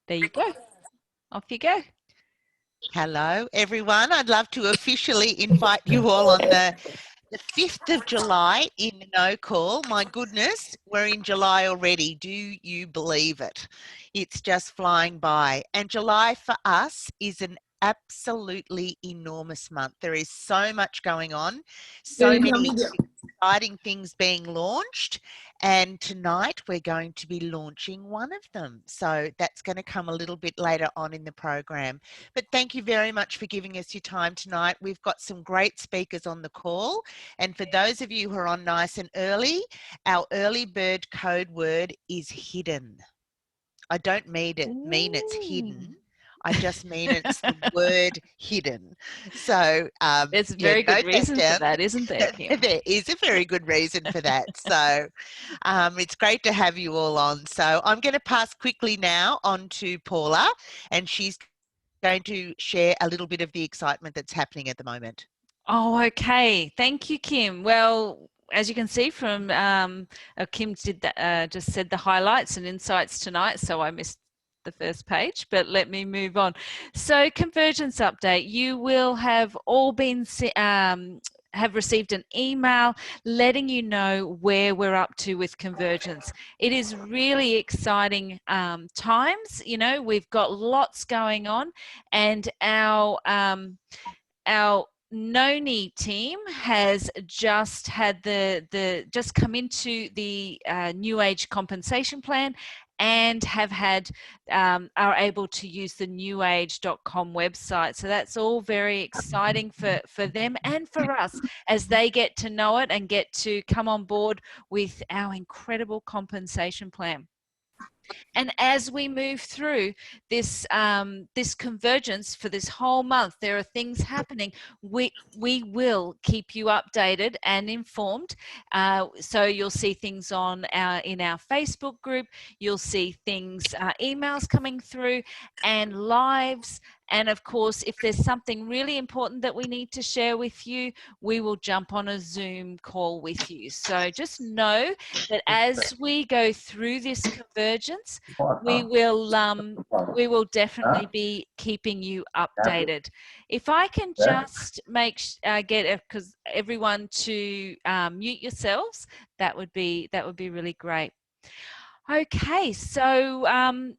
There you go. Off you go. Hello, everyone. I'd love to officially invite you all on the 5th of July in No Call. My goodness, we're in July already. Do you believe it? It's just flying by. And July for us is an absolutely enormous month. There is so much going on, so many exciting things being launched, and tonight we're going to be launching one of them. So that's going to come a little bit later on in the program. But thank you very much for giving us your time tonight. We've got some great speakers on the call, and for those of you who are on nice and early, our early bird code word is hidden. I don't mean it's hidden. I just mean it's the word hidden. So There's a yeah, very good note that reason down. for that, isn't there, Kim? There is a very good reason for that. So it's great to have you all on. So I'm going to pass quickly now on to Paula, and she's going to share a little bit of the excitement that's happening at the moment. Oh, okay. Thank you, Kim. Well, as you can see from Kim did that, just said the highlights and insights tonight, so I missed the first page, but let me move on. So convergence update, you will have all been have received an email letting you know where we're up to with convergence. It is really exciting times. You know, we've got lots going on, and our Noni team has just had just come into the New Age compensation plan, and have had are able to use the newage.com website. So that's all very exciting for them and for us as they get to know it and get to come on board with our incredible compensation plan. And as we move through this this convergence for this whole month, there are things happening. We will keep you updated and informed. So you'll see things on in our Facebook group. You'll see things, emails coming through, and lives. And of course, if there's something really important that we need to share with you, we will jump on a Zoom call with you. So just know that as we go through this convergence, we will definitely be keeping you updated. If I can just get because everyone to mute yourselves, that would be really great. Okay, so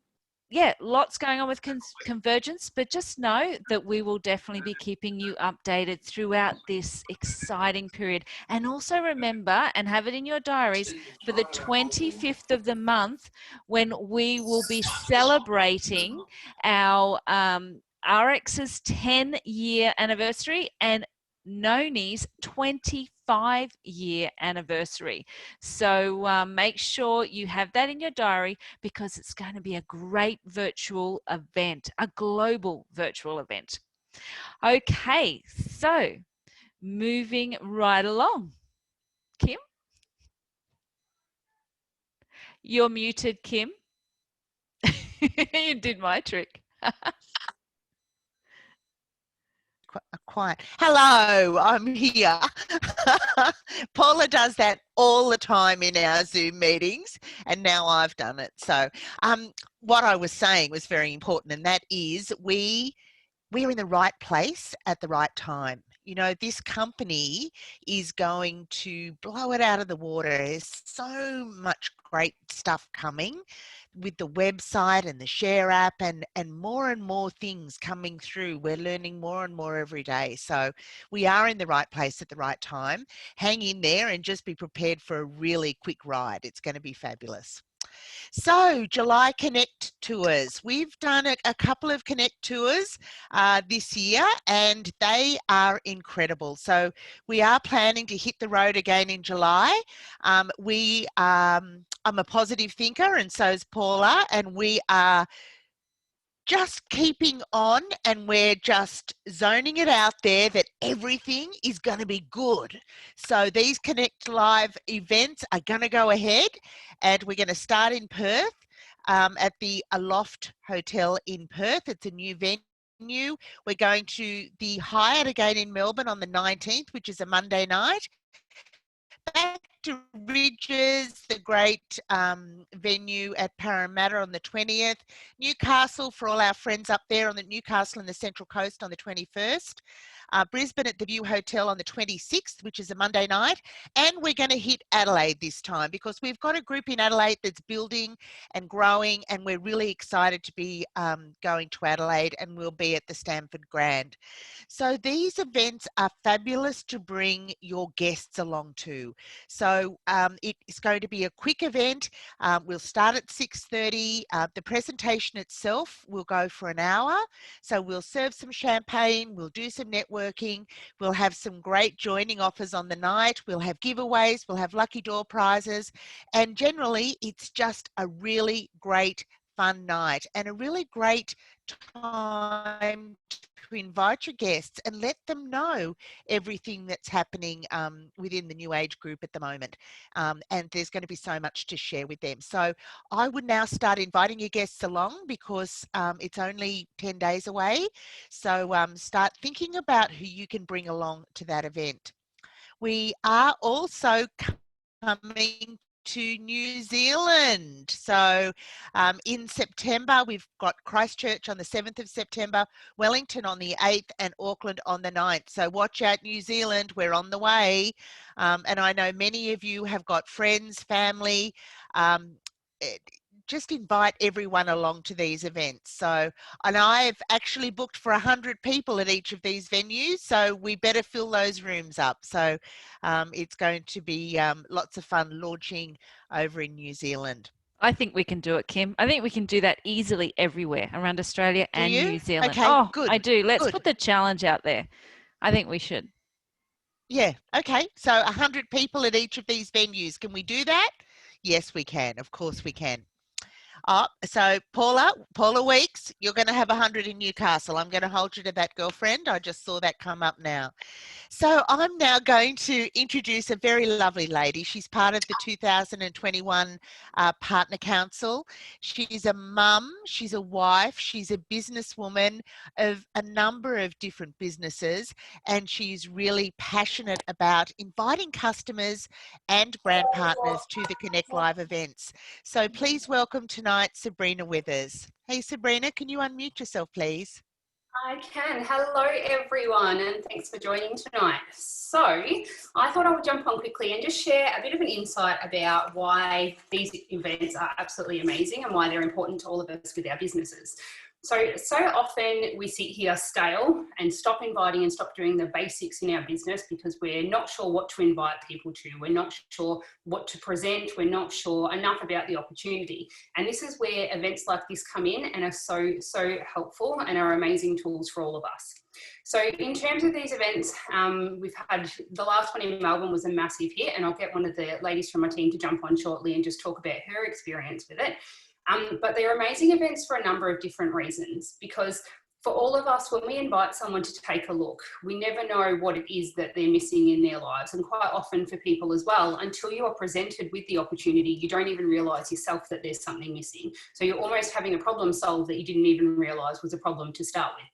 yeah, lots going on with convergence, but just know that we will definitely be keeping you updated throughout this exciting period. And also remember, and have it in your diaries, for the 25th of the month, when we will be celebrating our RX's 10-year anniversary and Noni's 25-year anniversary. So make sure you have that in your diary, because it's going to be a great virtual event, a global virtual event. Okay, so moving right along. Kim? You're muted, Kim. You did my trick. Quiet. Hello, I'm here. Paula does that all the time in our Zoom meetings, and now I've done it. So what I was saying was very important, and that is we're in the right place at the right time. You know, this company is going to blow it out of the water. There's so much great stuff coming with the website and the Share app, and more things coming through. We're learning more and more every day. So we are in the right place at the right time. Hang in there and just be prepared for a really quick ride. It's going to be fabulous. So July Connect tours. We've done a couple of Connect tours this year, and they are incredible. So we are planning to hit the road again in July. I'm a positive thinker, and so is Paula, and we are just keeping on, and we're just zoning it out there that everything is going to be good. So these Connect Live events are going to go ahead, and we're going to start in Perth at the Aloft Hotel in Perth. It's a new venue. We're going to the Hyatt again in Melbourne on the 19th, which is a Monday night. back to Ridges, the great venue at Parramatta on the 20th. Newcastle for all our friends up there on the Newcastle and the Central Coast on the 21st. Brisbane at the View Hotel on the 26th, which is a Monday night. And we're going to hit Adelaide this time because we've got a group in Adelaide that's building and growing, and we're really excited to be going to Adelaide, and we'll be at the Stamford Grand. So these events are fabulous to bring your guests along to. So it is going to be a quick event. We'll start at 6:30. The presentation itself will go for an hour. So we'll serve some champagne, we'll do some networking, we'll have some great joining offers on the night, we'll have giveaways, we'll have lucky door prizes, and generally it's just a really great fun night and a really great time to invite your guests and let them know everything that's happening within the New Age group at the moment. And there's going to be so much to share with them. So I would now start inviting your guests along because it's only 10 days away. So start thinking about who you can bring along to that event. We are also coming to New Zealand. So in September, we've got Christchurch on the 7th of September, Wellington on the 8th, and Auckland on the 9th. So watch out, New Zealand, we're on the way. And I know many of you have got friends, family. Just invite everyone along to these events. So, and I've actually booked for 100 people at each of these venues, so we better fill those rooms up. So it's going to be lots of fun launching over in New Zealand. I think we can do it, Kim. I think we can do that easily everywhere around Australia Do and you? New Zealand. Okay, Oh, good. I do. Let's Good. put the challenge out there. I think we should. Yeah, okay. So 100 people at each of these venues. Can we do that? Yes, we can. Of course we can. So Paula Weeks, you're going to have 100 in Newcastle. I'm going to hold you to that, girlfriend. I just saw that come up now. So I'm now going to introduce a very lovely lady. She's part of the 2021 Partner Council. She's a mum, she's a wife, she's a businesswoman of a number of different businesses, and she's really passionate about inviting customers and brand partners to the Connect Live events. So please welcome tonight Sabrina Withers. Hey Sabrina, can you unmute yourself please? I can. Hello everyone, and thanks for joining tonight. So I thought I would jump on quickly and just share a bit of an insight about why these events are absolutely amazing and why they're important to all of us with our businesses. So often we sit here stale and stop inviting and stop doing the basics in our business because we're not sure what to invite people to. We're not sure what to present. We're not sure enough about the opportunity. And this is where events like this come in and are so helpful and are amazing tools for all of us. So in terms of these events, we've had the last one in Melbourne was a massive hit, and I'll get one of the ladies from my team to jump on shortly and just talk about her experience with it. But they're amazing events for a number of different reasons, because for all of us, when we invite someone to take a look, we never know what it is that they're missing in their lives. And quite often for people as well, until you are presented with the opportunity, you don't even realise yourself that there's something missing. So you're almost having a problem solved that you didn't even realise was a problem to start with.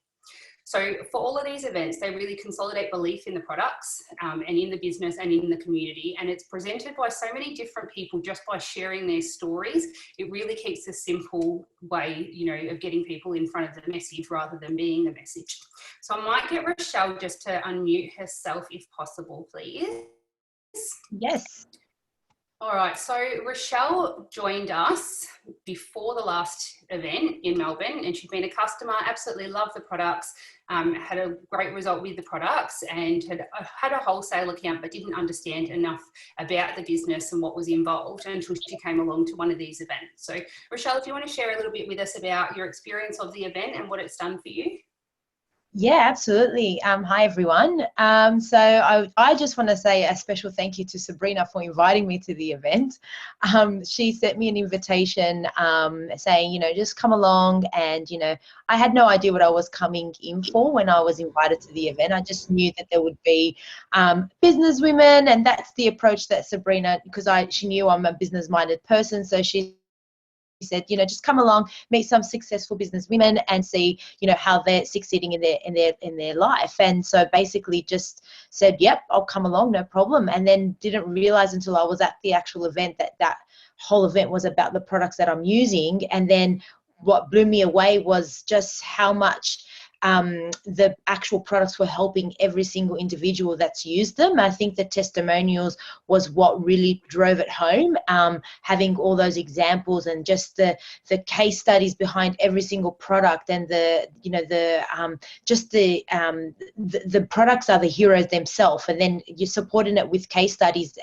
So for all of these events, they really consolidate belief in the products and in the business and in the community. And it's presented by so many different people just by sharing their stories. It really keeps a simple way, of getting people in front of the message rather than being the message. So I might get Rochelle just to unmute herself if possible, please. Yes. All right, so Rochelle joined us before the last event in Melbourne, and she'd been a customer, absolutely loved the products, had a great result with the products, and had a wholesale account but didn't understand enough about the business and what was involved until she came along to one of these events. So Rochelle, do you want to share a little bit with us about your experience of the event and what it's done for you? Yeah, absolutely. Hi, everyone. So I just want to say a special thank you to Sabrina for inviting me to the event. She sent me an invitation saying, just come along. And, I had no idea what I was coming in for when I was invited to the event. I just knew that there would be business women, and that's the approach that Sabrina, because she knew I'm a business-minded person. So she said, you know, just come along, meet some successful business women and see, you know, how they're succeeding in their life. And so basically just said, yep, I'll come along, no problem. And then didn't realize until I was at the actual event that whole event was about the products that I'm using. And then what blew me away was just how much the actual products were helping every single individual that's used them. I think the testimonials was what really drove it home, having all those examples and just the case studies behind every single product, and the products are the heroes themselves, and then you're supporting it with case studies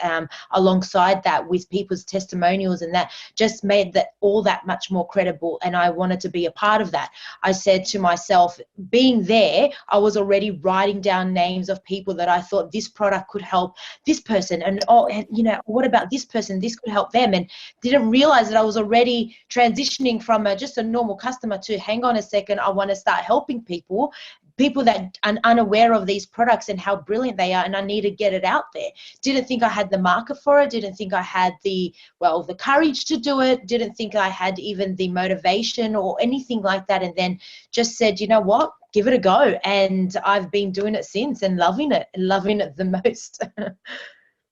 alongside that with people's testimonials, and that just made that all that much more credible. And I wanted to be a part of that. I said to myself, being there, I was already writing down names of people that I thought this product could help this person, and you know, what about this person, this could help them, and didn't realize that I was already transitioning from just a normal customer to, hang on a second, I want to start helping people that are unaware of these products and how brilliant they are, and I need to get it out there. Didn't think I had the market for it, didn't think I had the courage to do it, didn't think I had even the motivation or anything like that, and then just said, you know what, give it a go. And I've been doing it since and loving it the most.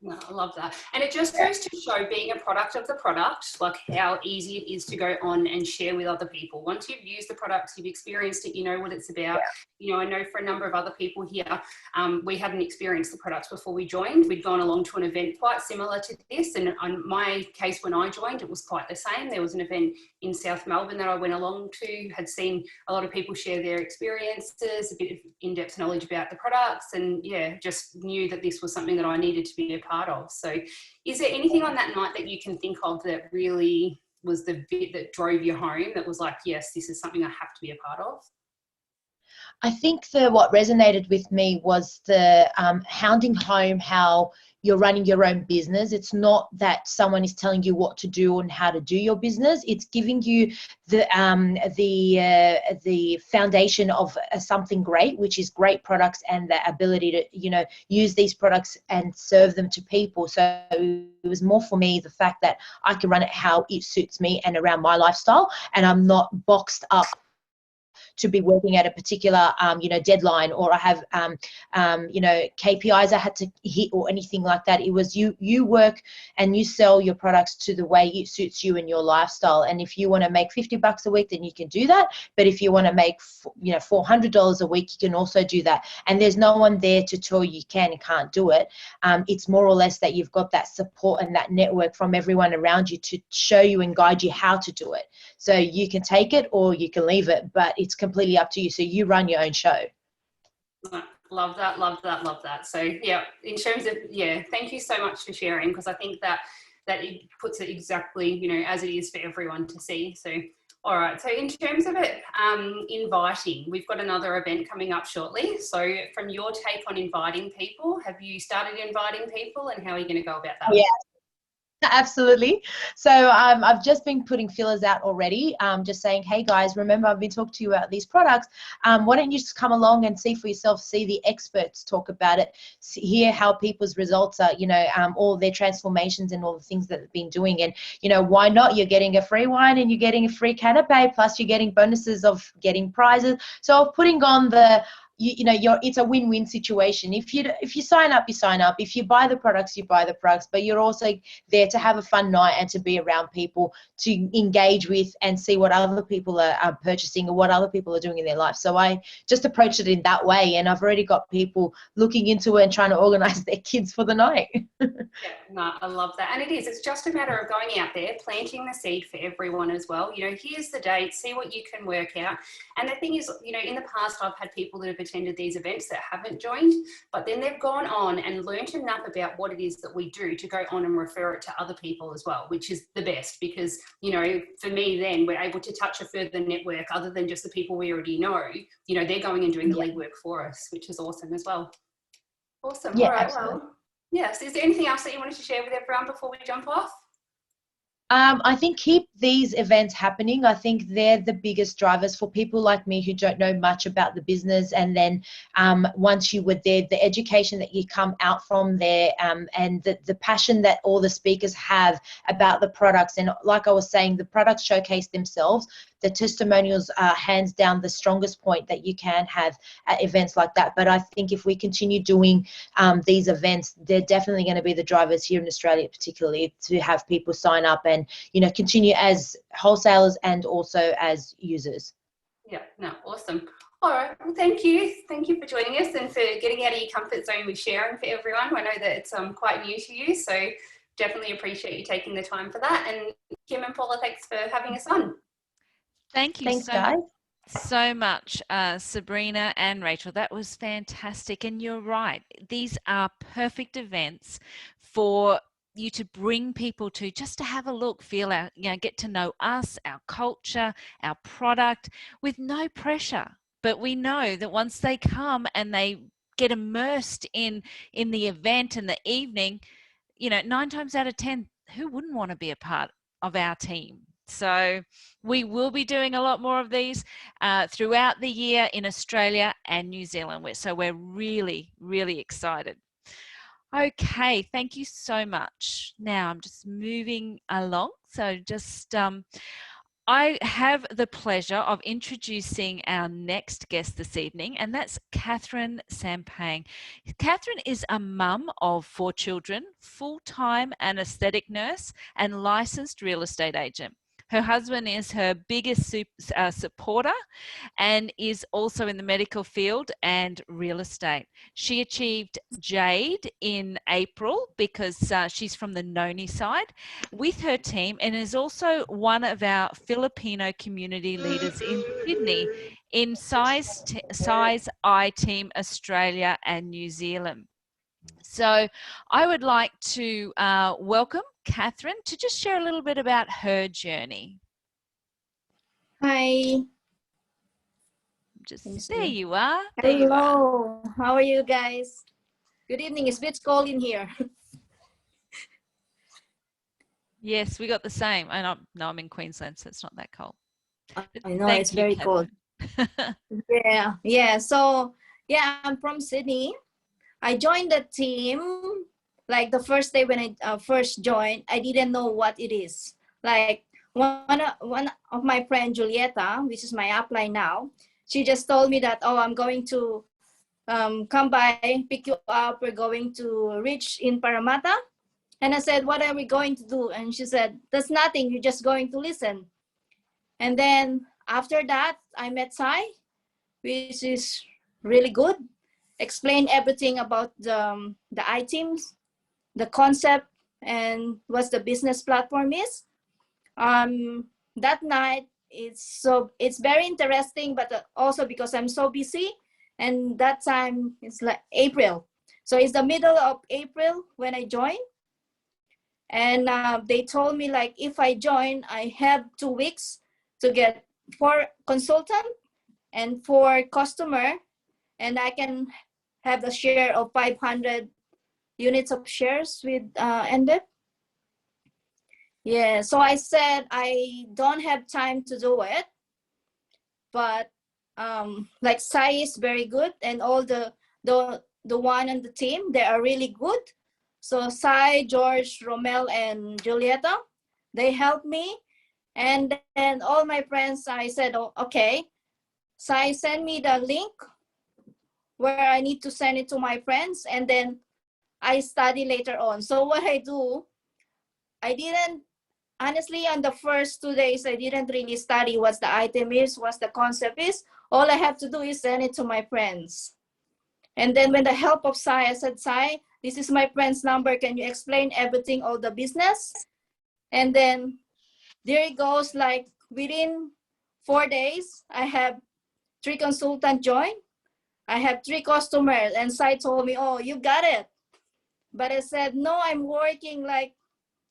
No, I love that. And it just goes to show, being a product of the product, like how easy it is to go on and share with other people. Once you've used the products, you've experienced it, you know what it's about. You know, I know for a number of other people here, we hadn't experienced the products before we joined. We'd gone along to an event quite similar to this. And in my case, when I joined, it was quite the same. There was an event in South Melbourne that I went along to, had seen a lot of people share their experiences, a bit of in-depth knowledge about the products, and yeah, just knew that this was something that I needed to be a part of. So is there anything on that night that you can think of that really was the bit that drove you home, that was like, yes, this is something I have to be a part of? I think what resonated with me was the hounding home how you're running your own business. It's not that someone is telling you what to do and how to do your business. It's giving you the foundation of something great, which is great products and the ability to, you know, use these products and serve them to people. So it was more for me the fact that I can run it how it suits me and around my lifestyle, and I'm not boxed up to be working at a particular, deadline, or I have, KPIs I had to hit or anything like that. It was you work and you sell your products to the way it suits you and your lifestyle. And if you want to make $50 a week, then you can do that. But if you want to make, $400 a week, you can also do that. And there's no one there to tell you can and can't do it. It's more or less that you've got that support and that network from everyone around you to show you and guide you how to do it. So you can take it or you can leave it, but it's completely up to you. So you run your own show. Love that, love that, love that. So yeah, in terms of, thank you so much for sharing, because I think that it puts it exactly, as it is for everyone to see. So, all right. So in terms of it, inviting, we've got another event coming up shortly. So from your take on inviting people, have you started inviting people, and how are you going to go about that? Yeah. Absolutely. So I've just been putting feelers out already, just saying, hey guys, remember I've been talking to you about these products. Why don't you just come along and see for yourself, see the experts talk about it, hear how people's results are, all their transformations and all the things that they've been doing. And, why not? You're getting a free wine and you're getting a free canapé, plus you're getting bonuses of getting prizes. So putting on it's a win-win situation. If you sign up, you sign up. If you buy the products, you buy the products, but you're also there to have a fun night and to be around people, to engage with and see what other people are purchasing or what other people are doing in their life. So I just approached it in that way, and I've already got people looking into it and trying to organize their kids for the night. I love that. And it's just a matter of going out there, planting the seed for everyone as well. Here's the date, see what you can work out. And the thing is, in the past, I've had people that have attended these events that haven't joined, but then they've gone on and learned enough about what it is that we do to go on and refer it to other people as well, which is the best, because, for me, then we're able to touch a further network other than just the people we already know. They're going and doing the legwork for us, which is awesome as well. Awesome. Yeah, all right. absolutely. Well, yes. Is there anything else that you wanted to share with everyone before we jump off? I think keep these events happening. I think they're the biggest drivers for people like me who don't know much about the business. And then once you were there, the education that you come out from there, and the passion that all the speakers have about the products. And like I was saying, the products showcase themselves. The testimonials are hands down the strongest point that you can have at events like that. But I think if we continue doing these events, they're definitely going to be the drivers here in Australia, particularly to have people sign up and, you know, continue as wholesalers and also as users. Yeah, no, awesome. All right, well, thank you. Thank you for joining us and for getting out of your comfort zone with sharing for everyone. I know that it's quite new to you, so definitely appreciate you taking the time for that. And Kim and Paula, thanks for having us on. Thank you Thanks, guys. so much, Sabrina and Rachel. That was fantastic. And you're right. These are perfect events for you to bring people to, just to have a look, feel our, you know, get to know us, our culture, our product, with no pressure. But we know that once they come and they get immersed in the event and the evening, you know, 9 times out of 10, who wouldn't want to be a part of our team? So we will be doing a lot more of these throughout the year in Australia and New Zealand. So we're really, really excited. Okay, thank you so much. Now I'm just moving along. So just I have the pleasure of introducing our next guest this evening, and that's Catherine Sampang. Catherine is a mum of 4 children, full-time anaesthetic nurse, and licensed real estate agent. Her husband is her biggest supporter and is also in the medical field and real estate. She achieved Jade in April because she's from the Noni side with her team, and is also one of our Filipino community leaders in Sydney in Size I Team Australia and New Zealand. So I would like to welcome Catherine to just share a little bit about her journey. Hi. There you are. Hello. How are you guys? Good evening. It's a bit cold in here. Yes, we got the same. And I'm in Queensland, so it's not that cold. I know it's very cold. Yeah. So yeah, I'm from Sydney. I joined the team like the first day when I first joined. I didn't know what it is. Like one of my friend Julieta, which is my upline now, she just told me that, oh, I'm going to come by, pick you up. We're going to reach in Parramatta. And I said, what are we going to do? And she said, that's nothing. You're just going to listen. And then after that, I met Sai, which is really good. Explain everything about the items, the concept, and what the business platform is. That night, it's very interesting, but also because I'm so busy, and that time it's like April. So it's the middle of April when I joined. And they told me like, if I join, I have 2 weeks to get 4 consultant and 4 customer, and I can have the share of 500 units of shares with NDEP. Yeah, so I said I don't have time to do it, but like Sai is very good, and all the one on the team, they are really good. So Sai, George, Romel, and Julieta, they helped me. And then all my friends, I said, oh, okay. Sai sent me the link where I need to send it to my friends, and then I study later on. So what I do, I didn't, honestly, on the first 2 days, I didn't really study what the item is, what the concept is. All I have to do is send it to my friends. And then with the help of Sai, I said, Sai, this is my friend's number. Can you explain everything, all the business? And then there it goes, like within 4 days, I have 3 consultants join. I have 3 customers, and Sai told me, oh, you got it. But I said, no, I'm working night,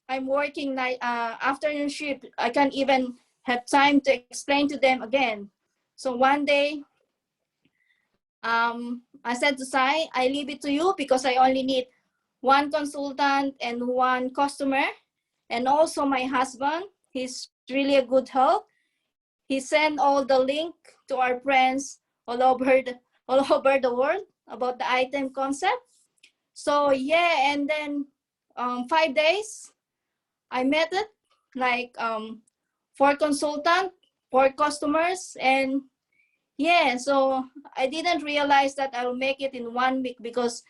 afternoon shift. I can't even have time to explain to them again. So one day, I said to Sai, I leave it to you because I only need 1 consultant and 1 customer. And also my husband, he's really a good help. He sent all the link to our friends all over the world about the item concept. So yeah, and then 5 days I met it, like 4 consultant, 4 customers, and yeah, so I didn't realize that I'll make it in 1 week, because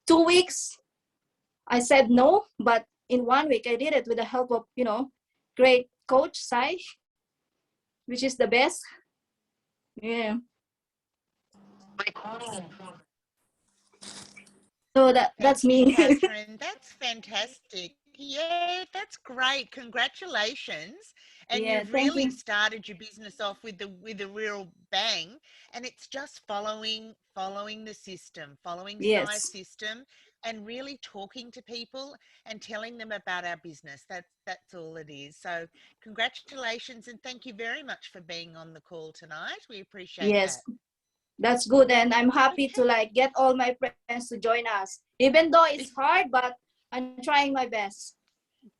2 weeks I said no, but in 1 week I did it with the help of, great coach Sai, which is the best. Yeah. So that's Thank you, me. Catherine. That's fantastic. Yeah, that's great. Congratulations. And Yeah, you've thank really you. started your business off with a real bang. And it's just following the system, following Sai's Yes. system, and really talking to people and telling them about our business. That's all it is. So congratulations, and thank you very much for being on the call tonight. We appreciate Yes. that. That's good, and I'm happy to Okay. get all my friends to join us, even though it's hard, but I'm trying my best.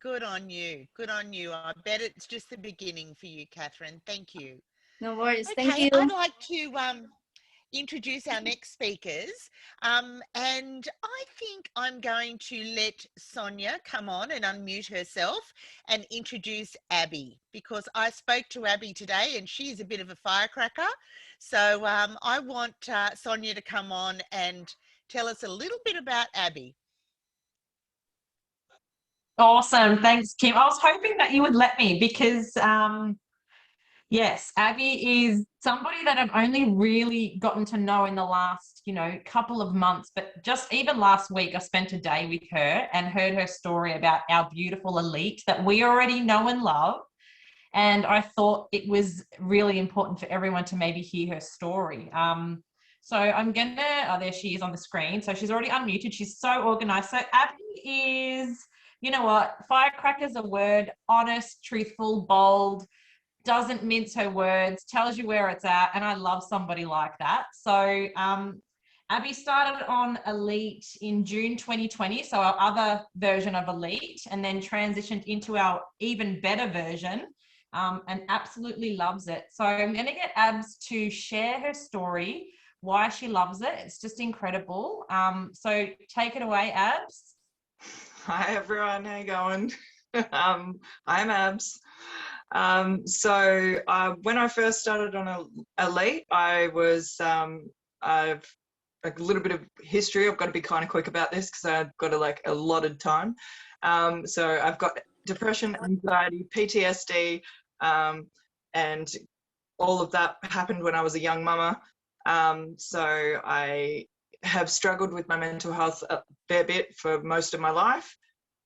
Good on you. Good on you. I bet it's just the beginning for you, Catherine. Thank you. No worries. Thank Okay, you. I'd like to introduce our next speakers. And I think I'm going to let Sonia come on and unmute herself and introduce Abby, because I spoke to Abby today and she's a bit of a firecracker. So I want Sonia to come on and tell us a little bit about Abby. Awesome. Thanks, Kim. I was hoping that you would let me, because yes, Abby is somebody that I've only really gotten to know in the last, couple of months, but just even last week, I spent a day with her and heard her story about our beautiful elite that we already know and love. And I thought it was really important for everyone to maybe hear her story. So I'm there she is on the screen. So she's already unmuted. She's so organized. So Abby is, you know what, firecracker's a word, honest, truthful, bold, doesn't mince her words, tells you where it's at. And I love somebody like that. So Abby started on Elite in June 2020, so our other version of Elite, and then transitioned into our even better version, and absolutely loves it. So I'm going to get Abs to share her story, why she loves it. It's just incredible. So take it away, Abs. Hi everyone, how you going? I'm Abs. So when I first started on Elite, I was, I've a little bit of history. I've got to be kind of quick about this because I've got a allotted time. So I've got depression, anxiety, PTSD, and all of that happened when I was a young mama. So I have struggled with my mental health a fair bit for most of my life.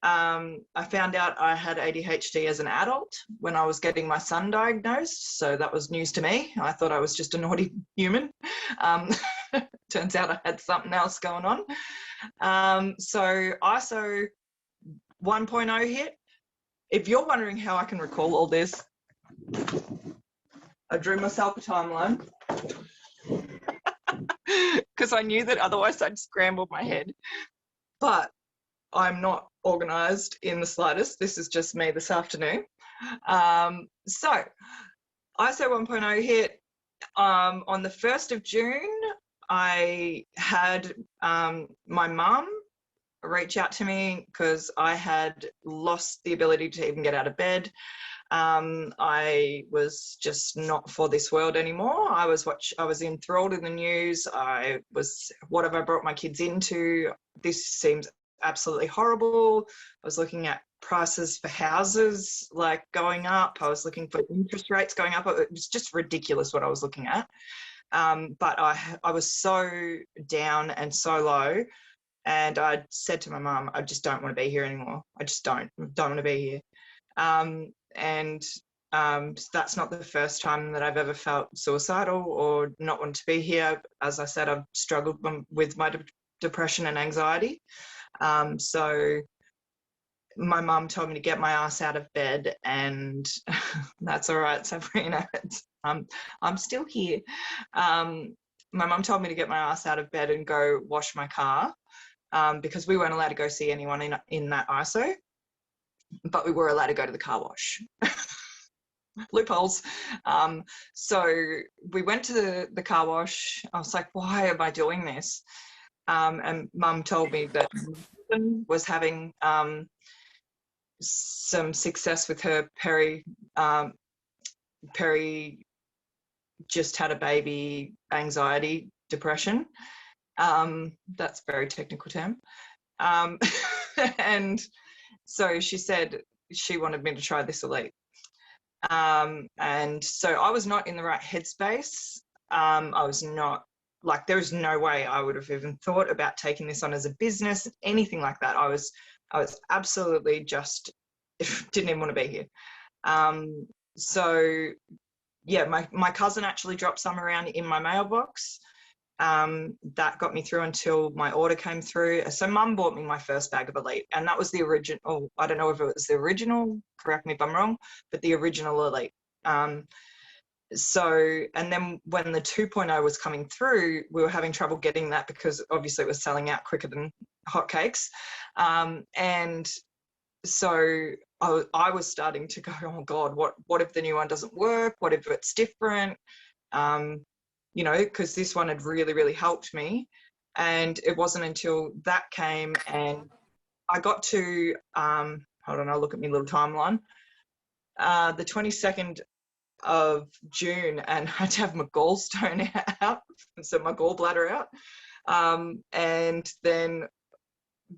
I found out I had ADHD as an adult when I was getting my son diagnosed, so that was news to me. I thought I was just a naughty human. Turns out I had something else going on. So ISO 1.0 hit. If you're wondering how I can recall all this, I drew myself a timeline because I knew that otherwise I'd scramble my head. But I'm not organised in the slightest. This is just me this afternoon. So ISO 1.0 hit on the 1st of June. I had my mum reach out to me because I had lost the ability to even get out of bed. I was just not for this world anymore. I was enthralled in the news. What have I brought my kids into? This seems absolutely horrible. I was looking at prices for houses going up. I was looking for interest rates going up. It was just ridiculous what I was looking at. But I was so down and so low, and I said to my mum, I just don't want to be here anymore. I just don't want to be here. And that's not the first time that I've ever felt suicidal or not want to be here. As I said, I've struggled with my depression and anxiety. So my mum told me to get my ass out of bed, and that's all right, Sabrina. I'm still here. My mum told me to get my ass out of bed and go wash my car, because we weren't allowed to go see anyone in that ISO. but we were allowed to go to the car wash. Loopholes. So we went to the car wash. I was like, why am I doing this? And Mum told me that was having some success with her Peri just had a baby, anxiety, depression. That's a very technical term. And so she said she wanted me to try this Elite. And so I was not in the right headspace. I was not, like, there was no way I would have even thought about taking this on as a business, anything like that. I was absolutely just didn't even want to be here. So yeah, my cousin actually dropped some around in my mailbox. That got me through until my order came through. So Mum bought me my first bag of Elite, and that was the original. I don't know if it was the original, correct me if I'm wrong, but the original Elite. So, and then when the 2.0 was coming through, we were having trouble getting that because obviously it was selling out quicker than hotcakes. And so I was starting to go, oh God, what if the new one doesn't work? What if it's different? You know, because this one had really, really helped me. And it wasn't until that came and I got to, hold on, I'll look at my little timeline. The 22nd of June, and I had to have my gallstone out, so my gallbladder out. And then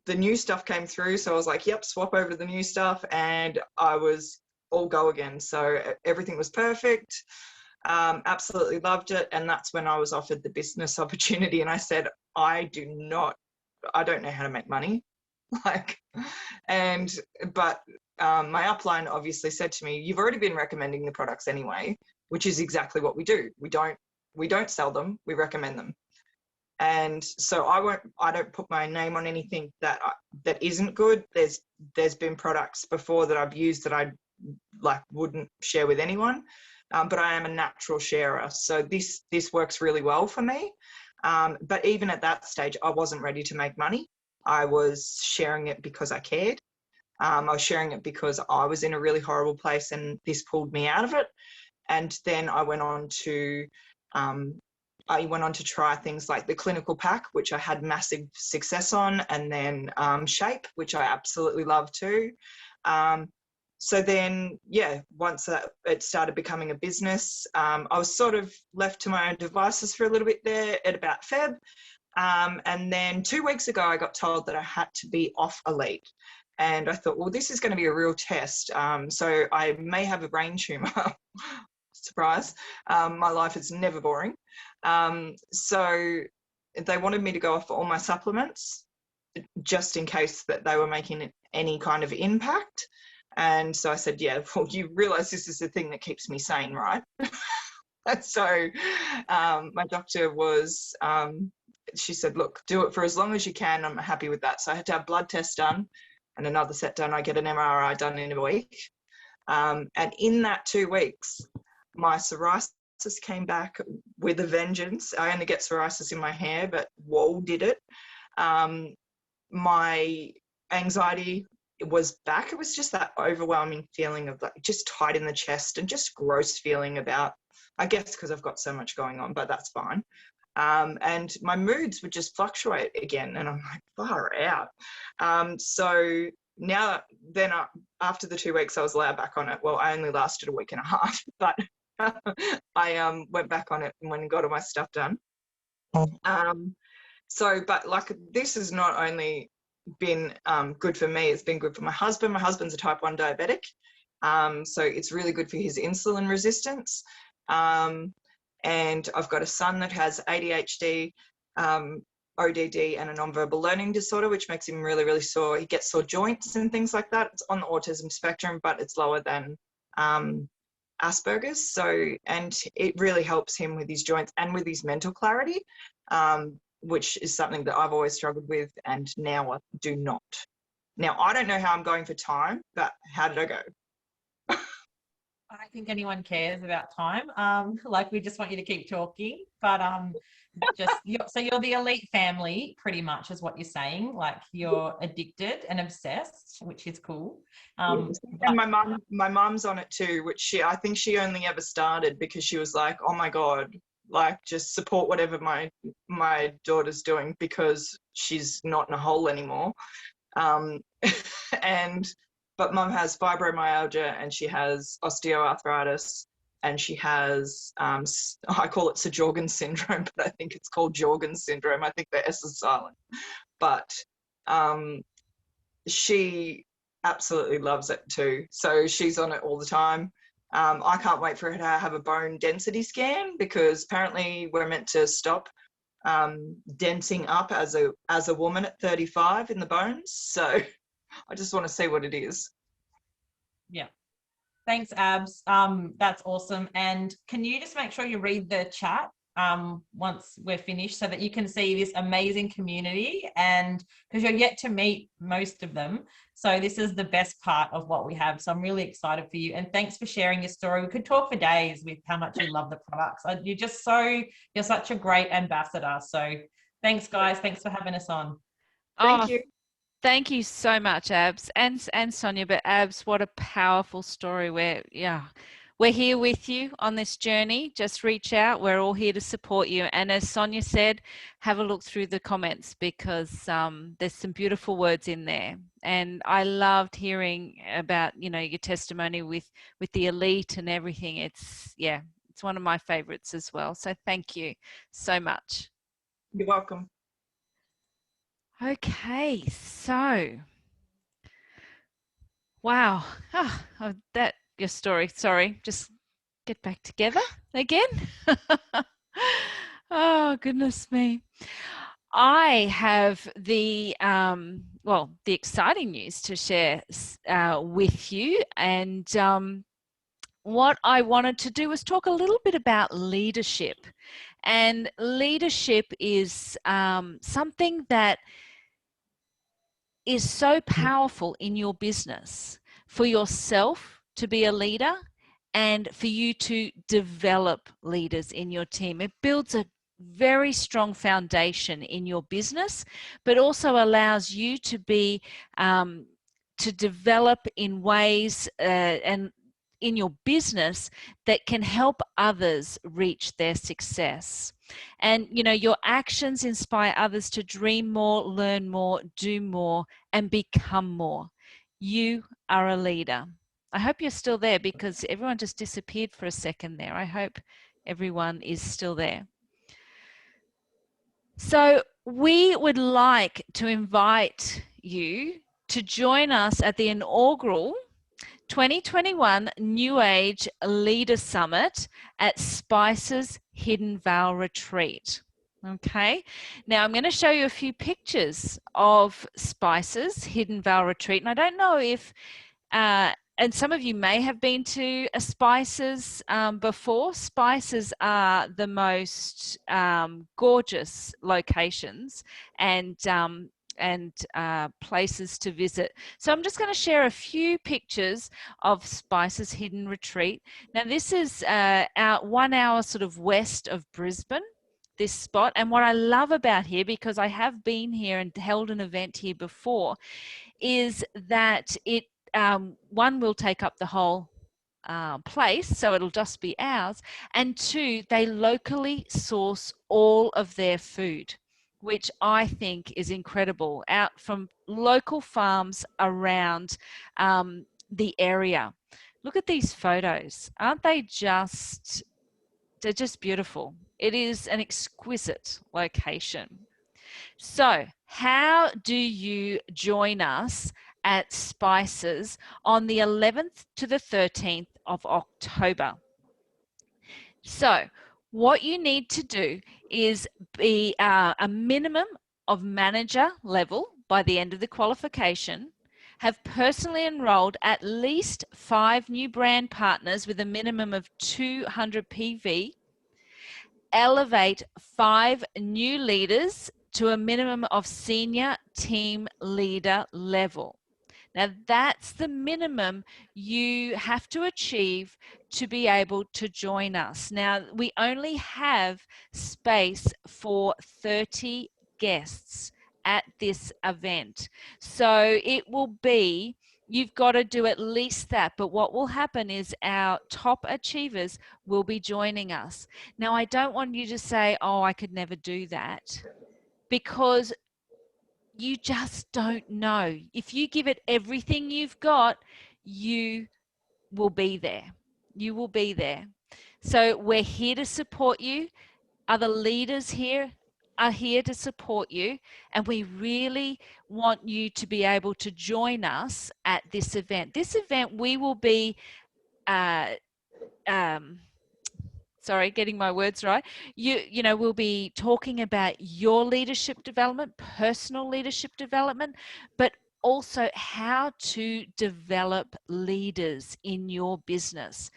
the new stuff came through, so I was like, yep, swap over to the new stuff, and I was all go again. So everything was perfect. Absolutely loved it. And that's when I was offered the business opportunity, and I said, I don't know how to make money. But my upline obviously said to me, you've already been recommending the products anyway, which is exactly what we do. We don't sell them, we recommend them. And so I don't put my name on anything that isn't good. There's been products before that I've used that I wouldn't share with anyone, but I am a natural sharer. So this works really well for me. But even at that stage, I wasn't ready to make money. I was sharing it because I cared. I was sharing it because I was in a really horrible place and this pulled me out of it. And then I went on to try things like the clinical pack, which I had massive success on, and then Shape, which I absolutely love too. So then, yeah, once it started becoming a business, I was sort of left to my own devices for a little bit there at about Feb. And then 2 weeks ago, I got told that I had to be off Elite. And I thought, well, this is going to be a real test. So I may have a brain tumor. Surprise. My life is never boring. So they wanted me to go off all my supplements just in case that they were making any kind of impact. And so I said, yeah, well, you realise this is the thing that keeps me sane, right? So my doctor was, she said, look, do it for as long as you can. I'm happy with that. So I had to have blood tests done and another set done. I get an MRI done in a week. And in that 2 weeks, my psoriasis came back with a vengeance. I only get psoriasis in my hair, but whoa, did it. My anxiety was back. It was just that overwhelming feeling of just tight in the chest and just gross feeling about, I guess because I've got so much going on, but that's fine. And my moods would just fluctuate again. And I'm like, far out. So now then after the 2 weeks, I was allowed back on it. Well, I only lasted a week and a half, but I went back on it and went and got all my stuff done. But this has not only been good for me, it's been good for my husband. My husband's a type 1 diabetic. So it's really good for his insulin resistance. And I've got a son that has ADHD, ODD, and a nonverbal learning disorder, which makes him really, really sore. He gets sore joints and things like that. It's on the autism spectrum, but it's lower than Asperger's. So, and it really helps him with his joints and with his mental clarity, which is something that I've always struggled with, and now I do not. Now, I don't know how I'm going for time, but how did I go? I don't think anyone cares about time. We just want you to keep talking. but so you're the elite family, pretty much, is what you're saying. Like you're addicted and obsessed, which is cool. Yes. And my mum's on it too, which I think she only ever started because she was like, oh my God, like just support whatever my daughter's doing because she's not in a hole anymore. But mum has fibromyalgia and she has osteoarthritis and she has, I call it Sjogren's syndrome, but I think it's called Sjogren's syndrome. I think the S is silent. But she absolutely loves it too. So she's on it all the time. I can't wait for her to have a bone density scan because apparently we're meant to stop densing up as a woman at 35 in the bones. So I just want to see what it is. Yeah. Thanks, Abs. That's awesome. And can you just make sure you read the chat once we're finished so that you can see this amazing community, and because you're yet to meet most of them. So this is the best part of what we have. So I'm really excited for you. And thanks for sharing your story. We could talk for days with how much you love the products. You're such a great ambassador. So thanks, guys. Thanks for having us on. Thank you. Thank you so much, Abs and Sonia. But Abs, what a powerful story. We're here with you on this journey. Just reach out. We're all here to support you. And as Sonia said, have a look through the comments because there's some beautiful words in there. And I loved hearing about, your testimony with the elite and everything. It's one of my favorites as well. So thank you so much. You're welcome. Okay, so wow. Your story. Sorry, just get back together again. Oh, goodness me. I have the exciting news to share with you. And what I wanted to do was talk a little bit about leadership. And leadership is something that is so powerful in your business for yourself to be a leader and for you to develop leaders in your team. It builds a very strong foundation in your business, but also allows you to be to develop in ways and in your business that can help others reach their success. And your actions inspire others to dream more, learn more, do more, and become more. You are a leader. I hope you're still there because everyone just disappeared for a second there. I hope everyone is still there. So we would like to invite you to join us at the inaugural 2021 New Age Leader Summit at Spices Hidden Vale Retreat. Okay, now I'm going to show you a few pictures of Spices Hidden Vale Retreat, and I don't know if and some of you may have been to a Spices before. Spices are the most gorgeous locations and places to visit. So I'm just going to share a few pictures of Spices Hidden Retreat. Now this is out 1 hour sort of west of Brisbane, this spot. And what I love about here, because I have been here and held an event here before, is that it one will take up the whole place, so it'll just be ours, and two, they locally source all of their food, which I think is incredible, out from local farms around the area. Look at these photos. Aren't they just, they're just beautiful. It is an exquisite location. So how do you join us at Spices on the 11th to the 13th of October? So what you need to do is be a minimum of manager level by the end of the qualification, have personally enrolled at least 5 new brand partners with a minimum of 200 PV, elevate 5 new leaders to a minimum of senior team leader level. Now, that's the minimum you have to achieve to be able to join us. Now, we only have space for 30 guests at this event. So it will be, you've got to do at least that. But what will happen is our top achievers will be joining us. Now, I don't want you to say, oh, I could never do that, because you just don't know. If you give it everything you've got, you will be there. You will be there. So we're here to support you. Other leaders here are here to support you, and we really want you to be able to join us at this event. This event, we will be sorry, getting my words right. You know, we'll be talking about your leadership development, personal leadership development, but also how to develop leaders in your business.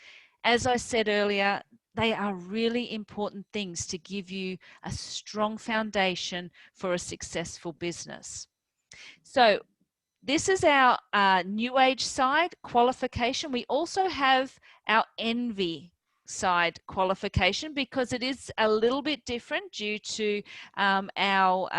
As I said earlier, they are really important things to give you a strong foundation for a successful business. So this is our New Age side qualification. We also have our Envy side qualification, because it is a little bit different due to our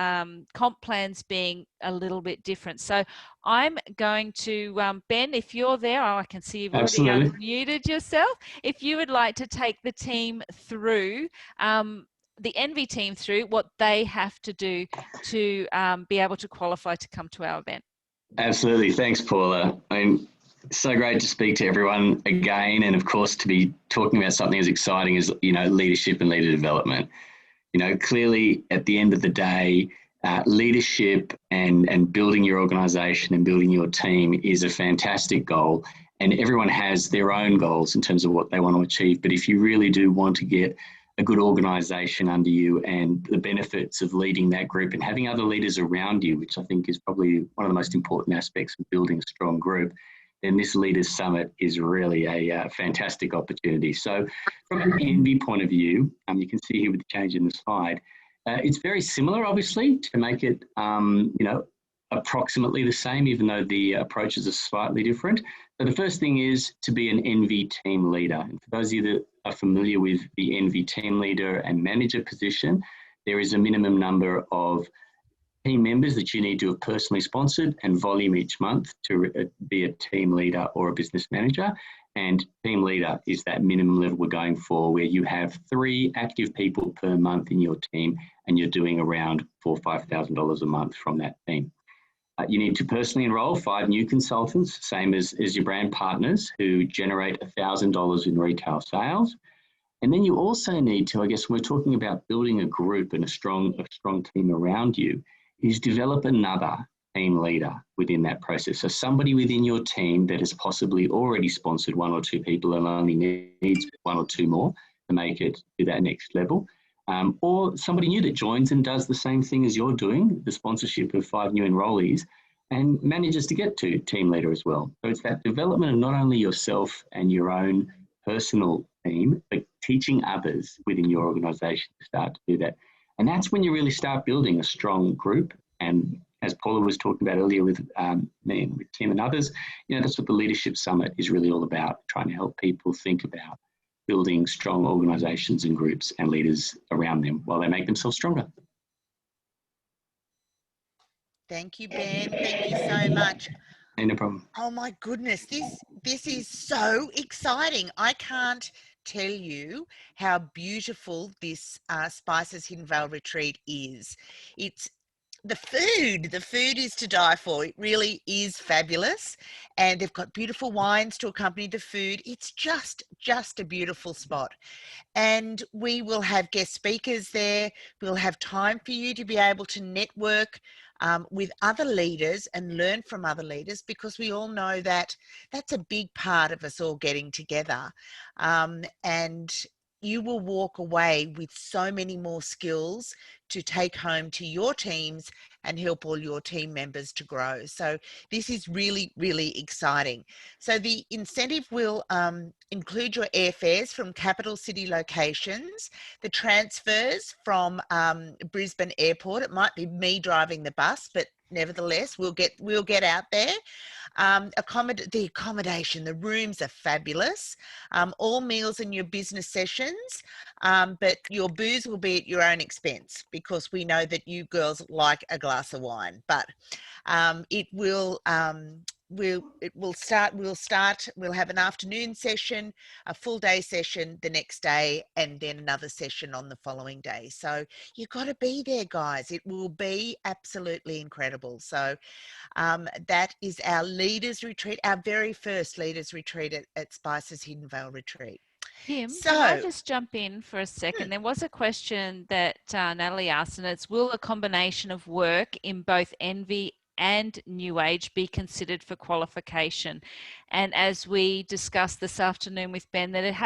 comp plans being a little bit different. So I'm going to, Ben, if you're there, oh, I can see you've already unmuted yourself. If you would like to take the team through, the Envy team through what they have to do to be able to qualify to come to our event. Absolutely. Thanks, Paula. I mean, so great to speak to everyone again, and of course to be talking about something as exciting as, you know, leadership and leader development. You know, clearly at the end of the day, leadership and building your organisation and building your team is a fantastic goal, and everyone has their own goals in terms of what they want to achieve. But if you really do want to get a good organisation under you and the benefits of leading that group and having other leaders around you, which I think is probably one of the most important aspects of building a strong group, then this Leaders Summit is really a fantastic opportunity. So from the Envy point of view, you can see here with the change in the slide, it's very similar, obviously, to make it, you know, approximately the same, even though the approaches are slightly different. So the first thing is to be an Envy team leader. And for those of you that are familiar with the Envy team leader and manager position, there is a minimum number of team members that you need to have personally sponsored and volume each month to be a team leader or a business manager. And team leader is that minimum level we're going for, where you have 3 active people per month in your team and you're doing around $4,000 or $5,000 a month from that team. You need to personally enroll 5 new consultants, same as your brand partners, who generate $1,000 in retail sales. And then you also need to, I guess, when we're talking about building a group and a strong team around you, is develop another team leader within that process. So somebody within your team that has possibly already sponsored 1 or 2 people and only needs 1 or 2 more to make it to that next level. Or somebody new that joins and does the same thing as you're doing, the sponsorship of 5 new enrollees, and manages to get to team leader as well. So it's that development of not only yourself and your own personal team, but teaching others within your organisation to start to do that. And that's when you really start building a strong group. And as Paula was talking about earlier with me and with Tim and others, you know, that's what the Leadership Summit is really all about, trying to help people think about building strong organisations and groups and leaders around them while they make themselves stronger. Thank you, Ben. Thank you so much. No problem. Oh my goodness, this is so exciting. I can't tell you how beautiful this Spices Hidden Vale retreat is. It's the food is to die for. It really is fabulous, and they've got beautiful wines to accompany the food. It's just a beautiful spot, and we will have guest speakers there. We'll have time for you to be able to network with other leaders and learn from other leaders, because we all know that that's a big part of us all getting together. And you will walk away with so many more skills to take home to your teams and help all your team members to grow. So this is really, really exciting. So the incentive will include your airfares from capital city locations, the transfers from Brisbane Airport. It might be me driving the bus, but nevertheless, we'll get out there. The accommodation, the rooms are fabulous. All meals in your business sessions, but your booze will be at your own expense, because we know that you girls like a glass of wine. But we'll have an afternoon session, a full day session the next day, and then another session on the following day. So you've got to be there, guys. It will be absolutely incredible. So that is our leaders retreat, our very first leaders retreat at Spices Hidden Vale Retreat. Kim, So, can I just jump in for a second? There was a question that Natalie asked, and it's, will a combination of work in both Envy and New Age be considered for qualification? And as we discussed this afternoon with Ben, that it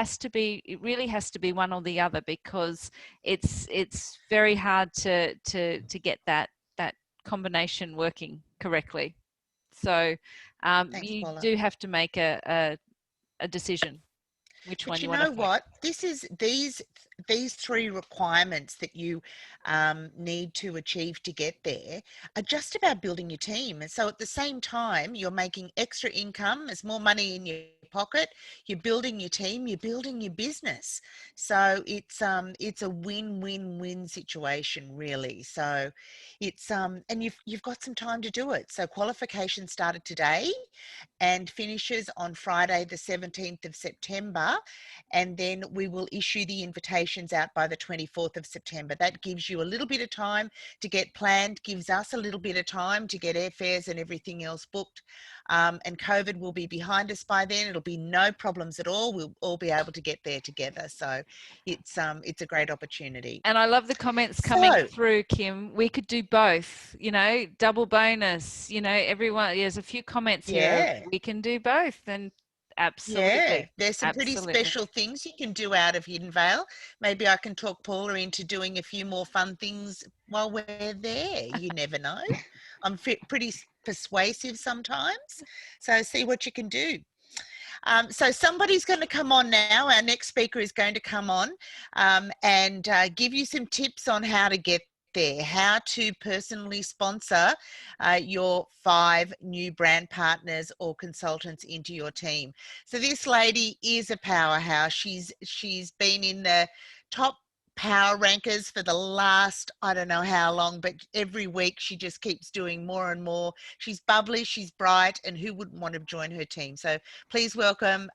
really has to be one or the other, because it's very hard to get that combination working correctly. So thanks, you Paula. do have to make a decision which But one you you know want to what? This is these three requirements that you need to achieve to get there are just about building your team. And so at the same time, you're making extra income, there's more money in your pocket, you're building your team, you're building your business. So it's a win-win-win situation, really. So it's and you've got some time to do it. So qualification started today and finishes on Friday the 17th of September, and then we will issue the invitations out by the 24th of September. That gives you a little bit of time to get planned, gives us a little bit of time to get airfares and everything else booked, and COVID will be behind us by then. It'll be no problems at all. We'll all be able to get there together. So it's a great opportunity. And I love the comments coming through, Kim. We could do both, double bonus, everyone, there's a few comments here. We can do both, and absolutely. Yeah, there's some pretty special things you can do out of Hidden Vale. Maybe I can talk Paula into doing a few more fun things while we're there. You never know. I'm pretty persuasive sometimes. So see what you can do. So somebody's going to come on now. Our next speaker is going to come on and give you some tips on how to get there, how to personally sponsor your 5 new brand partners or consultants into your team. So this lady is a powerhouse. She's been in the top power rankers for the last, I don't know how long, but every week she just keeps doing more and more. She's bubbly, she's bright, and who wouldn't want to join her team? So please welcome,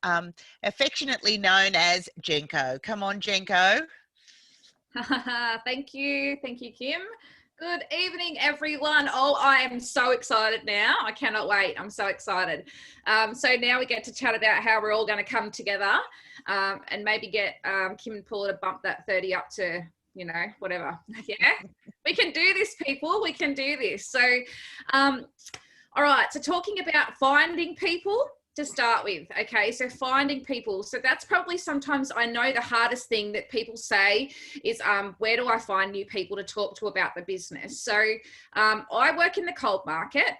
affectionately known as Jenko. Come on, Jenko. Thank you, Kim. Good evening, everyone. Oh, I am so excited now. I cannot wait. I'm so excited. So now we get to chat about how we're all going to come together and maybe get Kim and Paula to bump that 30 up to, whatever. Yeah, we can do this, people. We can do this. So, all right. So talking about finding people to start with. Okay, so finding people. So that's probably sometimes, I know the hardest thing that people say is, where do I find new people to talk to about the business? So I work in the cold market.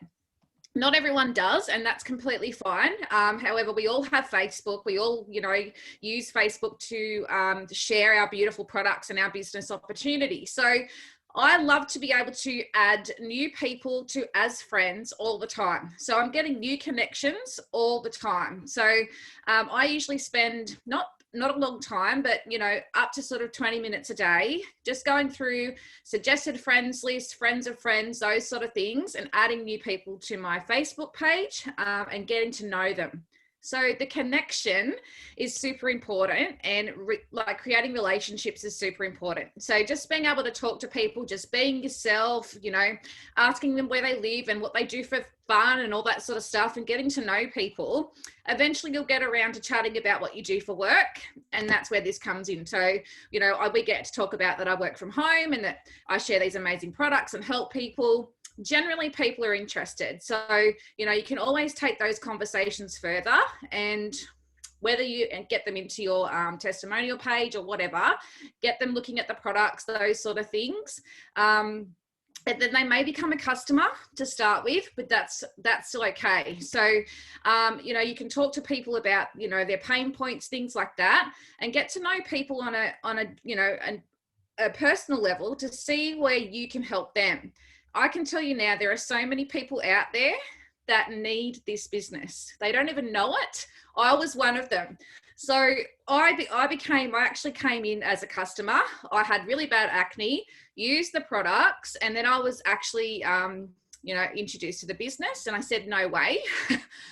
Not everyone does, and that's completely fine. However, we all have Facebook. We all, use Facebook to share our beautiful products and our business opportunities. So I love to be able to add new people to as friends all the time. So I'm getting new connections all the time. So I usually spend not a long time, but up to sort of 20 minutes a day, just going through suggested friends list, friends of friends, those sort of things, and adding new people to my Facebook page and getting to know them. So the connection is super important, and creating relationships is super important. So just being able to talk to people, just being yourself, asking them where they live and what they do for fun and all that sort of stuff, and getting to know people. Eventually you'll get around to chatting about what you do for work, and that's where this comes in. So, we get to talk about that I work from home and that I share these amazing products and help people. Generally people are interested. So, you can always take those conversations further, and whether you get them into your testimonial page or whatever, get them looking at the products, those sort of things. And then they may become a customer to start with, but that's still okay. So, you can talk to people about, their pain points, things like that, and get to know people on a personal level to see where you can help them. I can tell you now, there are so many people out there that need this business. They don't even know it. I was one of them. So I actually came in as a customer. I had really bad acne, used the products, and then I was actually, introduced to the business, and I said, no way,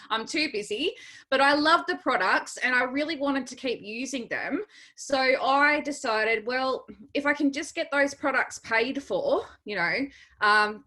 I'm too busy, but I love the products and I really wanted to keep using them. So I decided, well, if I can just get those products paid for,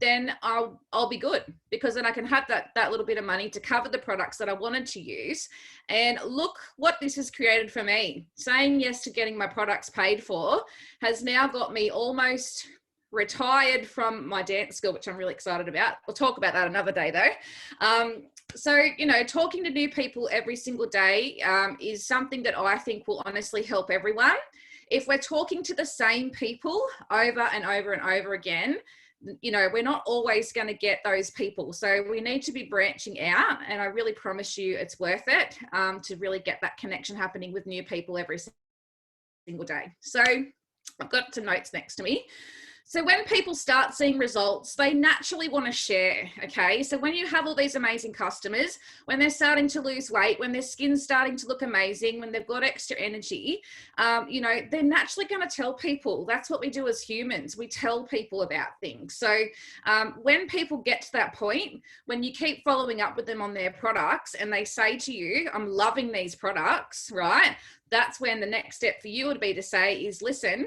then I'll be good, because then I can have that little bit of money to cover the products that I wanted to use. And look what this has created for me. Saying yes to getting my products paid for has now got me almost retired from my dance school, which I'm really excited about. We'll talk about that another day though. So, talking to new people every single day is something that I think will honestly help everyone. If we're talking to the same people over and over and over again, we're not always going to get those people. So we need to be branching out, and I really promise you it's worth it to really get that connection happening with new people every single day. So I've got some notes next to me. So when people start seeing results, they naturally want to share, okay? So when you have all these amazing customers, when they're starting to lose weight, when their skin's starting to look amazing, when they've got extra energy, they're naturally going to tell people. That's what we do as humans. We tell people about things. So when people get to that point, when you keep following up with them on their products and they say to you, I'm loving these products, right? That's when the next step for you would be to say is, listen,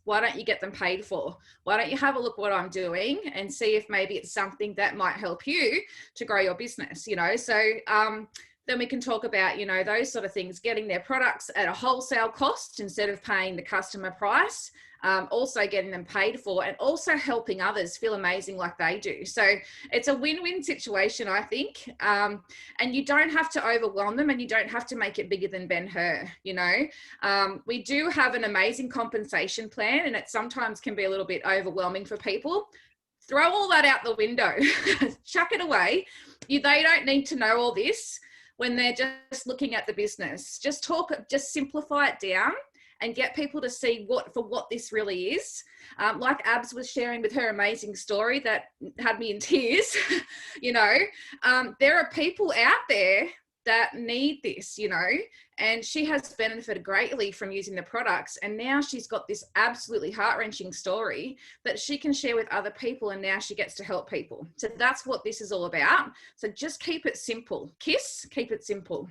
why don't you get them paid for? Why don't you have a look what I'm doing and see if maybe it's something that might help you to grow your business, So then we can talk about, those sort of things, getting their products at a wholesale cost instead of paying the customer price, also getting them paid for, and also helping others feel amazing like they do. So it's a win-win situation, I think. And you don't have to overwhelm them, and you don't have to make it bigger than Ben-Hur, We do have an amazing compensation plan, and it sometimes can be a little bit overwhelming for people. Throw all that out the window, chuck it away. They don't need to know all this when they're just looking at the business. Just simplify it down and get people to see what this really is. Like Abs was sharing with her amazing story that had me in tears, there are people out there that need this, and she has benefited greatly from using the products. And now she's got this absolutely heart-wrenching story that she can share with other people, and now she gets to help people. So that's what this is all about. So just keep it simple. Keep it simple.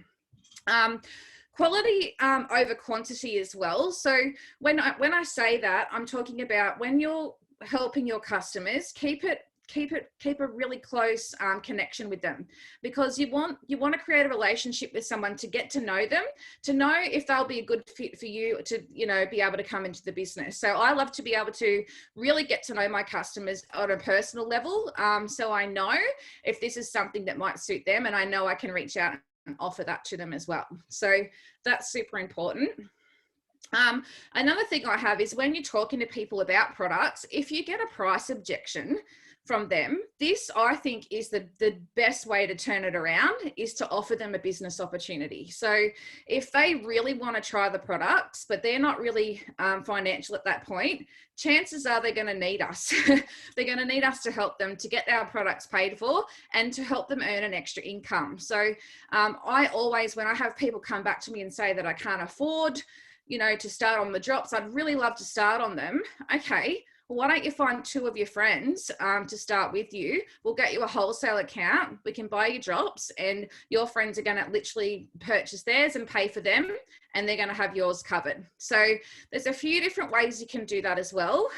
Quality over quantity as well. So when I say that, I'm talking about when you're helping your customers, keep a really close connection with them, because you want to create a relationship with someone, to get to know them, to know if they'll be a good fit for you, to be able to come into the business. So I love to be able to really get to know my customers on a personal level, so I know if this is something that might suit them, and I know I can reach out and offer that to them as well. So that's super important. Another thing I have is when you're talking to people about products, if you get a price objection from them, this I think is the best way to turn it around, is to offer them a business opportunity. So if they really want to try the products, but they're not really financial at that point, chances are they're going to need us. They're going to need us to help them to get our products paid for and to help them earn an extra income. So I always, when I have people come back to me and say that I can't afford, to start on the drops, I'd really love to start on them. Okay, well, why don't you find 2 of your friends to start with you? We'll get you a wholesale account. We can buy you drops, and your friends are going to literally purchase theirs and pay for them, and they're going to have yours covered. So there's a few different ways you can do that as well.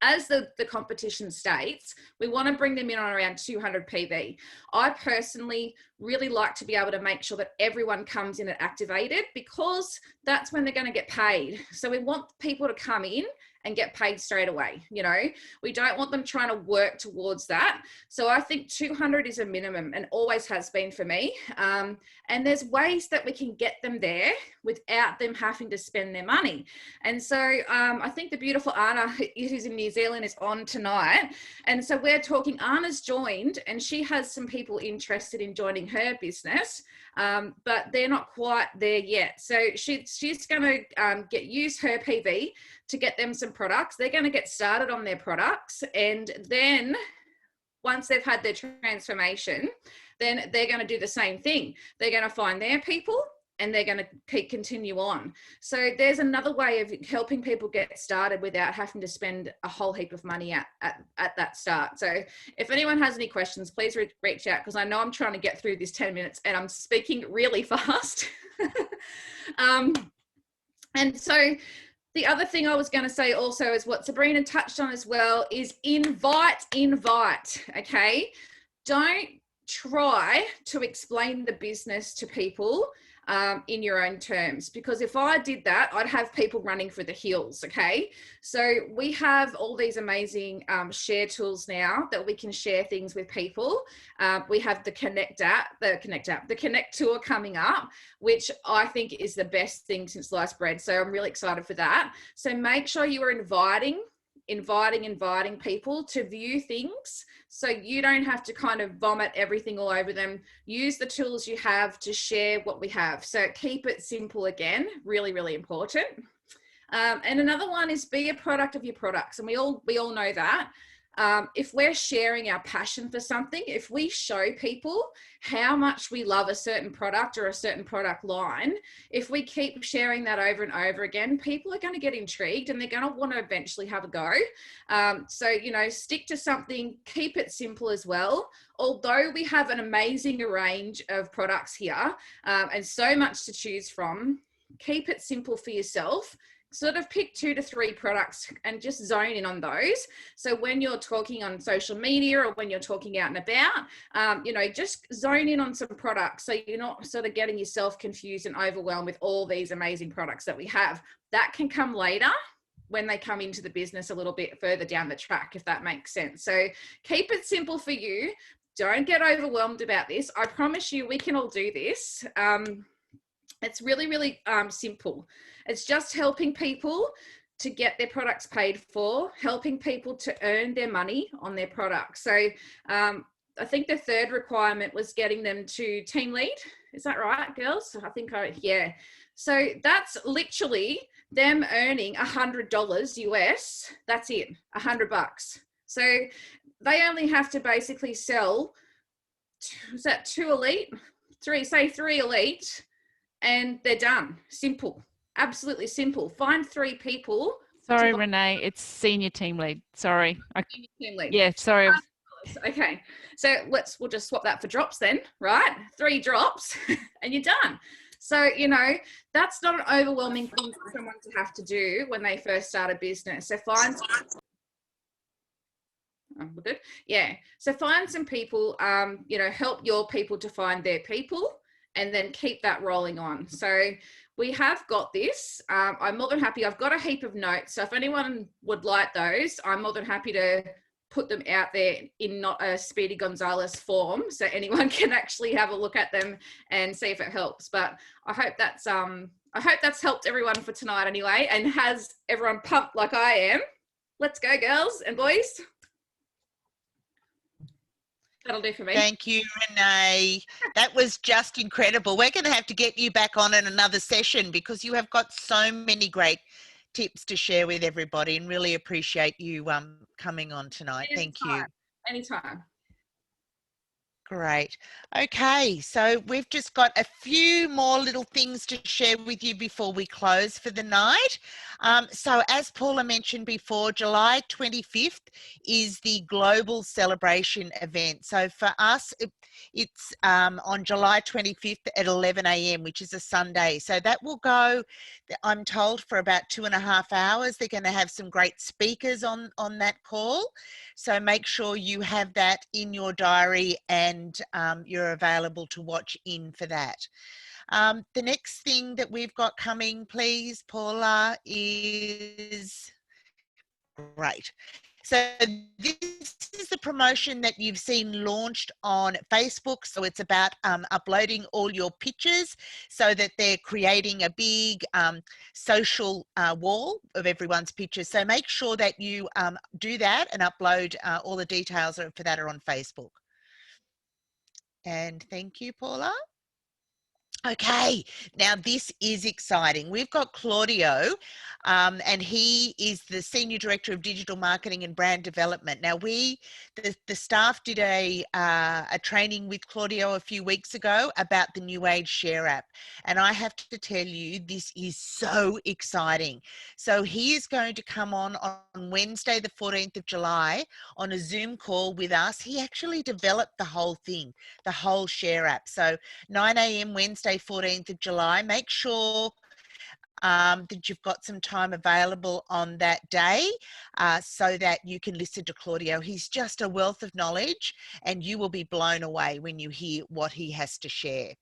As the competition states, we want to bring them in on around 200 PV. I personally really like to be able to make sure that everyone comes in at activated, because that's when they're going to get paid. So we want people to come in and get paid straight away. We don't want them trying to work towards that. So I think 200 is a minimum, and always has been for me. And there's ways that we can get them there without them having to spend their money. And so I think the beautiful Anna, who's in New Zealand, is on tonight. And so we're talking, Anna's joined, and she has some people interested in joining her business, but they're not quite there yet. So she's going to use her PV to get them some products, they're going to get started on their products. And then once they've had their transformation, then they're going to do the same thing. They're going to find their people and they're going to continue on. So there's another way of helping people get started without having to spend a whole heap of money at that start. So if anyone has any questions, please reach out, because I know I'm trying to get through this 10 minutes and I'm speaking really fast. And so the other thing I was going to say also is what Sabrina touched on as well is invite, okay? Don't try to explain the business to people in your own terms, because if I did that, I'd have people running for the hills, okay? So we have all these amazing share tools now that we can share things with people. We have the Connect Tour coming up, which I think is the best thing since sliced bread. So I'm really excited for that. So make sure you are inviting people to view things, so you don't have to kind of vomit everything all over them. Use the tools you have to share what we have. So keep it simple again, really, really important. And another one is be a product of your products. And we all know that. If we're sharing our passion for something, if we show people how much we love a certain product or a certain product line, if we keep sharing that over and over again, people are going to get intrigued and they're going to want to eventually have a go. So, you know, stick to something, keep it simple as well. Although we have an amazing range of products here and so much to choose from, keep it simple for yourself. Sort of pick 2 to 3 products and just zone in on those. So when you're talking on social media or when you're talking out and about, you know, just zone in on some products so you're not sort of getting yourself confused and overwhelmed with all these amazing products that we have. That can come later when they come into the business a little bit further down the track, if that makes sense. So keep it simple for you. Don't get overwhelmed about this. I promise you we can all do this. It's really, really simple. It's just helping people to get their products paid for, helping people to earn their money on their products. So I think the third requirement was getting them to team lead. Is that right, girls? Yeah. So that's literally them earning $100 US. That's it, $100. So they only have to basically sell, is that 2 elite? 3 elite, and they're done. Simple. Absolutely simple. Find 3 people. Sorry, Renee, it's senior team lead. Sorry. Senior team lead. Yeah, sorry. Okay, so we'll just swap that for drops then, right? 3 drops and you're done. So, you know, that's not an overwhelming thing for someone to have to do when they first start a business. So find we're good. Yeah. So find some people, you know, help your people to find their people, and then keep that rolling on. So we have got this. I'm more than happy. I've got a heap of notes. So if anyone would like those, I'm more than happy to put them out there in not a Speedy Gonzalez form, so anyone can actually have a look at them and see if it helps. But I hope that's helped everyone for tonight anyway, and has everyone pumped like I am. Let's go, girls and boys. That'll do for me. Thank you, Renee. That was just incredible. We're going to have to get you back on in another session because you have got so many great tips to share with everybody, and really appreciate you coming on tonight. Thank you. Anytime. Great. Okay, so we've just got a few more little things to share with you before we close for the night. So as Paula mentioned before, July 25th is the global celebration event. So for us, it's on July 25th at 11 a.m., which is a Sunday. So that will go, I'm told, for about 2.5 hours. They're going to have some great speakers on that call. So make sure you have that in your diary and you're available to watch in for that. The next thing that we've got coming, please, Paula, is great. So this is the promotion that you've seen launched on Facebook. So it's about uploading all your pictures so that they're creating a big social wall of everyone's pictures. So make sure that you do that and upload all the details for that are on Facebook. And thank you, Paula. Okay, now this is exciting. We've got Claudio, and he is the Senior Director of Digital Marketing and Brand Development. Now, the staff did a training with Claudio a few weeks ago about the New Age Share app, and I have to tell you, this is so exciting. So he is going to come on Wednesday, the 14th of July, on a Zoom call with us. He actually developed the whole thing, the whole Share app. So 9 a.m. Wednesday, 14th of July. Make sure that you've got some time available on that day so that you can listen to Claudio. He's just a wealth of knowledge, and you will be blown away when you hear what he has to share.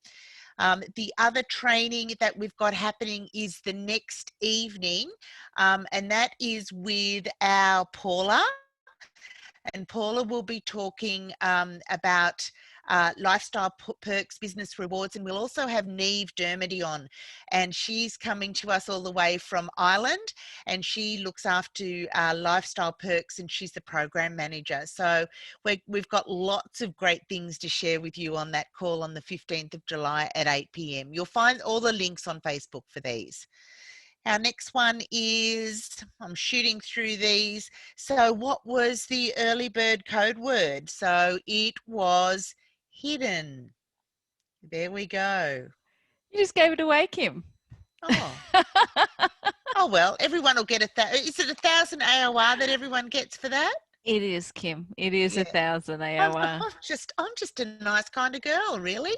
The other training that we've got happening is the next evening, and that is with our Paula. And Paula will be talking about lifestyle perks, business rewards, and we'll also have Neve Dermody on, and she's coming to us all the way from Ireland, and she looks after lifestyle perks, and she's the program manager. So we've got lots of great things to share with you on that call on the 15th of July at 8 p.m. You'll find all the links on Facebook for these. Our next one is, I'm shooting through these. So what was the early bird code word? So it was hidden. There we go. You just gave it away, Kim. Oh. Oh, well, everyone will get is it 1,000 AOR that everyone gets for that? It is, Kim. It is 1,000 I'm AOR. just a nice kind of girl, really.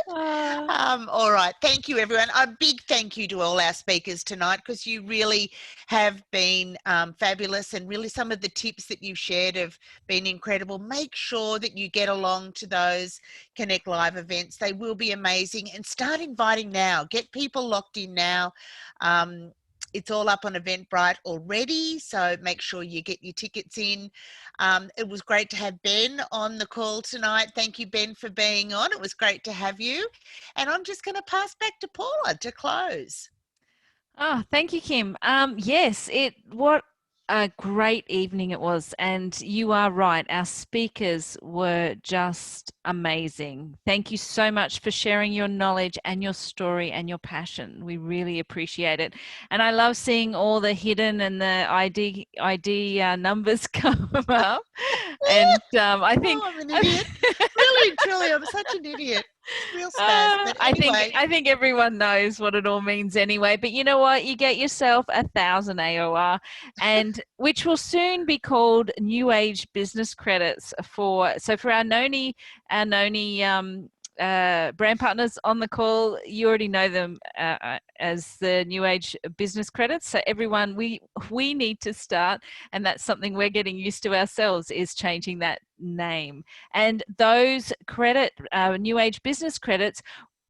All right, thank you everyone. A big thank you to all our speakers tonight, because you really have been fabulous, and really some of the tips that you've shared have been incredible. Make sure that you get along to those Connect Live events. They will be amazing, and start inviting now. Get people locked in now. It's all up on Eventbrite already, so make sure you get your tickets in. It was great to have Ben on the call tonight. Thank you, Ben, for being on. It was great to have you. And I'm just going to pass back to Paula to close. Oh, thank you, Kim. Yes, what a great evening it was. And you are right, our speakers were just amazing. Thank you so much for sharing your knowledge and your story and your passion. We really appreciate it. And I love seeing all the hidden and the ID numbers come up. And I think... Oh, I'm an idiot. Really, truly, I'm such an idiot. Real spaz, but anyway. I think everyone knows what it all means anyway. But you know what? You get yourself 1,000 AOR, and which will soon be called New Age Business Credits for our Noni brand partners on the call. You already know them as the New Age Business Credits. So everyone, we need to start, and that's something we're getting used to ourselves, is changing that name. And those New Age Business Credits,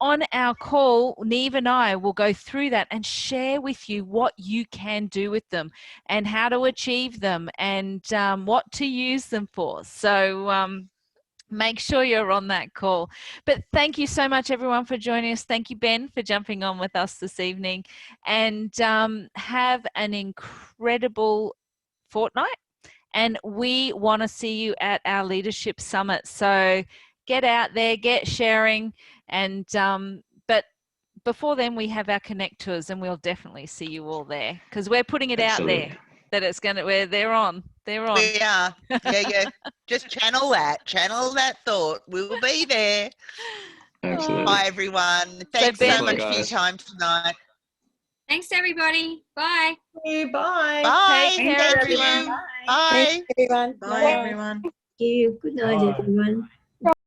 on our call, Neve and I will go through that and share with you what you can do with them and how to achieve them, and what to use them for. So make sure you're on that call. But thank you so much, everyone, for joining us. Thank you, Ben, for jumping on with us this evening. And have an incredible fortnight. And we want to see you at our Leadership Summit. So get out there, get sharing. And but before then, we have our Connect Tours, and we'll definitely see you all there, because we're putting it out there that it's going to, they're on. We are. Yeah. Just channel that thought. We'll be there. Absolutely. Bye, everyone. Thanks so much for your time tonight. Thanks, everybody. Bye. Bye. Bye. Take care, Thank you. everyone. Bye. Thanks, everyone. Bye, everyone. Thank you. Good night, everyone.